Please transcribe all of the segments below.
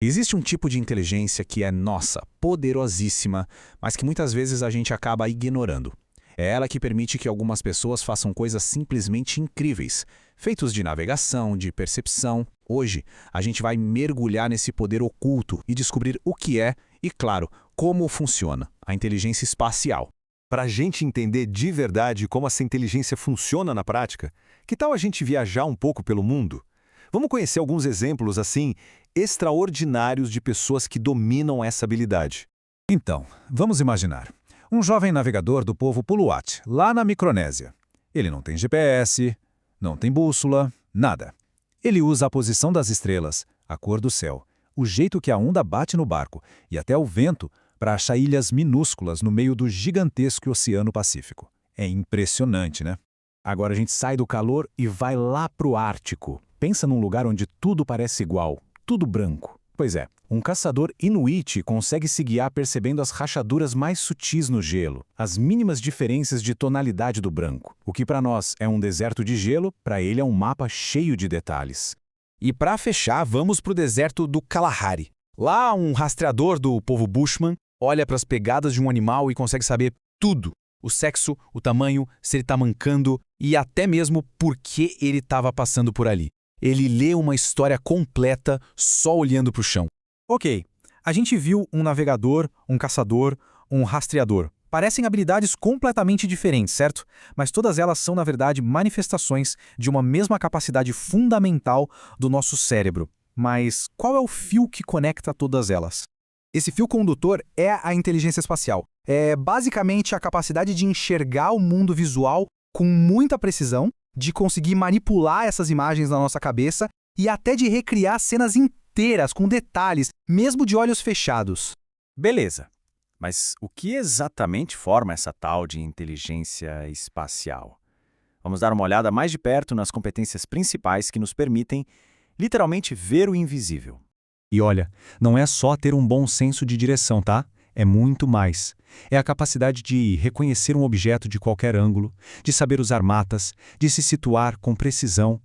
Existe um tipo de inteligência que é nossa, poderosíssima, mas que muitas vezes a gente acaba ignorando. É ela que permite que algumas pessoas façam coisas simplesmente incríveis, feitos de navegação, de percepção. Hoje, a gente vai mergulhar nesse poder oculto e descobrir o que é e, claro, como funciona a inteligência espacial. Para a gente entender de verdade como essa inteligência funciona na prática, que tal a gente viajar um pouco pelo mundo? Vamos conhecer alguns exemplos, assim, extraordinários de pessoas que dominam essa habilidade. Então, vamos imaginar. Um jovem navegador do povo Puluat, lá na Micronésia. Ele não tem GPS, não tem bússola, nada. Ele usa a posição das estrelas, a cor do céu, o jeito que a onda bate no barco e até o vento para achar ilhas minúsculas no meio do gigantesco Oceano Pacífico. É impressionante, né? Agora a gente sai do calor e vai lá pro Ártico. Pensa num lugar onde tudo parece igual, tudo branco. Pois é, um caçador inuit consegue se guiar percebendo as rachaduras mais sutis no gelo, as mínimas diferenças de tonalidade do branco. O que para nós é um deserto de gelo, para ele é um mapa cheio de detalhes. E para fechar, vamos para o deserto do Kalahari. Lá, um rastreador do povo Bushman olha para as pegadas de um animal e consegue saber tudo. O sexo, o tamanho, se ele está mancando e até mesmo por que ele estava passando por ali. Ele lê uma história completa só olhando para o chão. Ok, a gente viu um navegador, um caçador, um rastreador. Parecem habilidades completamente diferentes, certo? Mas todas elas são, na verdade, manifestações de uma mesma capacidade fundamental do nosso cérebro. Mas qual é o fio que conecta todas elas? Esse fio condutor é a inteligência espacial. É basicamente a capacidade de enxergar o mundo visual com muita precisão, de conseguir manipular essas imagens na nossa cabeça e até de recriar cenas inteiras, com detalhes, mesmo de olhos fechados. Beleza, mas o que exatamente forma essa tal de inteligência espacial? Vamos dar uma olhada mais de perto nas competências principais que nos permitem, literalmente, ver o invisível. E olha, não é só ter um bom senso de direção, tá? É muito mais. É a capacidade de reconhecer um objeto de qualquer ângulo, de saber usar matas, de se situar com precisão.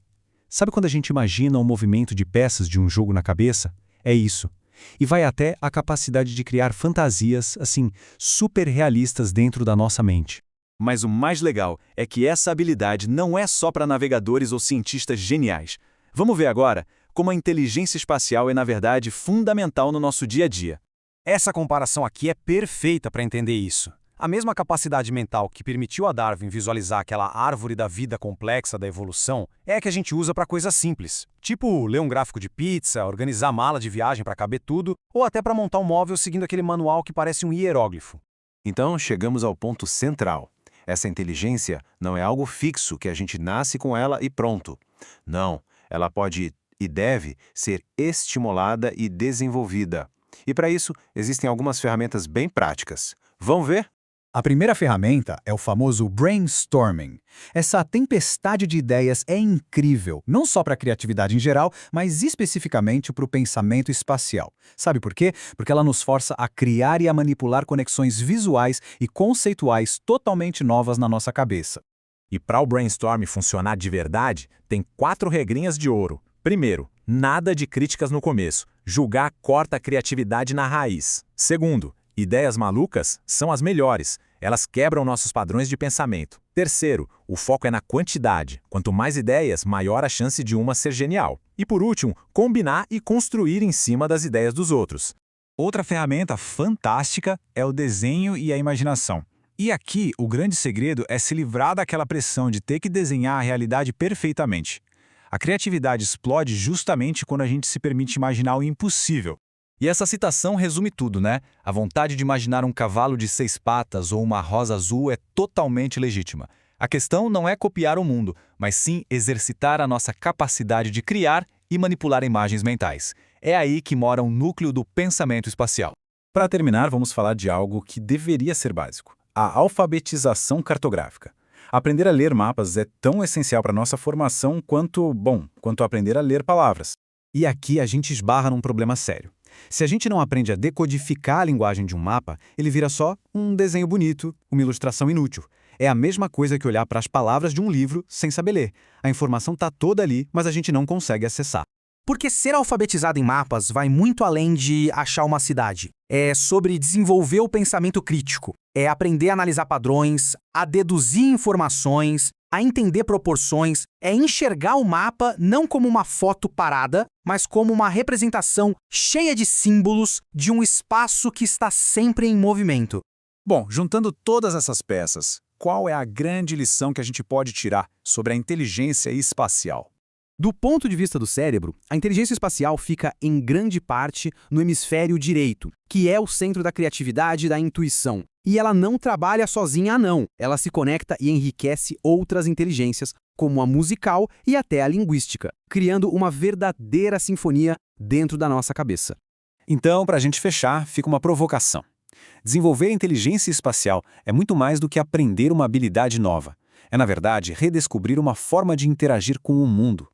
Sabe quando a gente imagina um movimento de peças de um jogo na cabeça? É isso. E vai até a capacidade de criar fantasias, assim, super realistas dentro da nossa mente. Mas o mais legal é que essa habilidade não é só para navegadores ou cientistas geniais. Vamos ver agora como a inteligência espacial é, na verdade, fundamental no nosso dia a dia. Essa comparação aqui é perfeita para entender isso. A mesma capacidade mental que permitiu a Darwin visualizar aquela árvore da vida complexa da evolução é a que a gente usa para coisas simples, tipo ler um gráfico de pizza, organizar mala de viagem para caber tudo, ou até para montar um móvel seguindo aquele manual que parece um hieróglifo. Então, chegamos ao ponto central. Essa inteligência não é algo fixo que a gente nasce com ela e pronto. Não, ela pode e deve ser estimulada e desenvolvida. E para isso, existem algumas ferramentas bem práticas. Vamos ver? A primeira ferramenta é o famoso brainstorming. Essa tempestade de ideias é incrível, não só para a criatividade em geral, mas especificamente para o pensamento espacial. Sabe por quê? Porque ela nos força a criar e a manipular conexões visuais e conceituais totalmente novas na nossa cabeça. E para o brainstorm funcionar de verdade, tem 4 regrinhas de ouro. Primeiro, nada de críticas no começo. Julgar corta a criatividade na raiz. Segundo, ideias malucas são as melhores. Elas quebram nossos padrões de pensamento. Terceiro, o foco é na quantidade. Quanto mais ideias, maior a chance de uma ser genial. E por último, combinar e construir em cima das ideias dos outros. Outra ferramenta fantástica é o desenho e a imaginação. E aqui, o grande segredo é se livrar daquela pressão de ter que desenhar a realidade perfeitamente. A criatividade explode justamente quando a gente se permite imaginar o impossível. E essa citação resume tudo, né? A vontade de imaginar um cavalo de 6 patas ou uma rosa azul é totalmente legítima. A questão não é copiar o mundo, mas sim exercitar a nossa capacidade de criar e manipular imagens mentais. É aí que mora o núcleo do pensamento espacial. Para terminar, vamos falar de algo que deveria ser básico: a alfabetização cartográfica. Aprender a ler mapas é tão essencial para a nossa formação quanto aprender a ler palavras. E aqui a gente esbarra num problema sério. Se a gente não aprende a decodificar a linguagem de um mapa, ele vira só um desenho bonito, uma ilustração inútil. É a mesma coisa que olhar para as palavras de um livro sem saber ler. A informação está toda ali, mas a gente não consegue acessar. Porque ser alfabetizado em mapas vai muito além de achar uma cidade. É sobre desenvolver o pensamento crítico. É aprender a analisar padrões, a deduzir informações, a entender proporções. É enxergar o mapa não como uma foto parada, mas como uma representação cheia de símbolos de um espaço que está sempre em movimento. Bom, juntando todas essas peças, qual é a grande lição que a gente pode tirar sobre a inteligência espacial? Do ponto de vista do cérebro, a inteligência espacial fica, em grande parte, no hemisfério direito, que é o centro da criatividade e da intuição. E ela não trabalha sozinha, não. Ela se conecta e enriquece outras inteligências, como a musical e até a linguística, criando uma verdadeira sinfonia dentro da nossa cabeça. Então, para a gente fechar, fica uma provocação. Desenvolver inteligência espacial é muito mais do que aprender uma habilidade nova. É, na verdade, redescobrir uma forma de interagir com o mundo.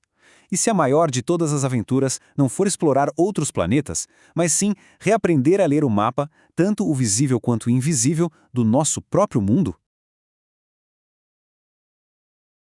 E se a maior de todas as aventuras não for explorar outros planetas, mas sim reaprender a ler o mapa, tanto o visível quanto o invisível, do nosso próprio mundo?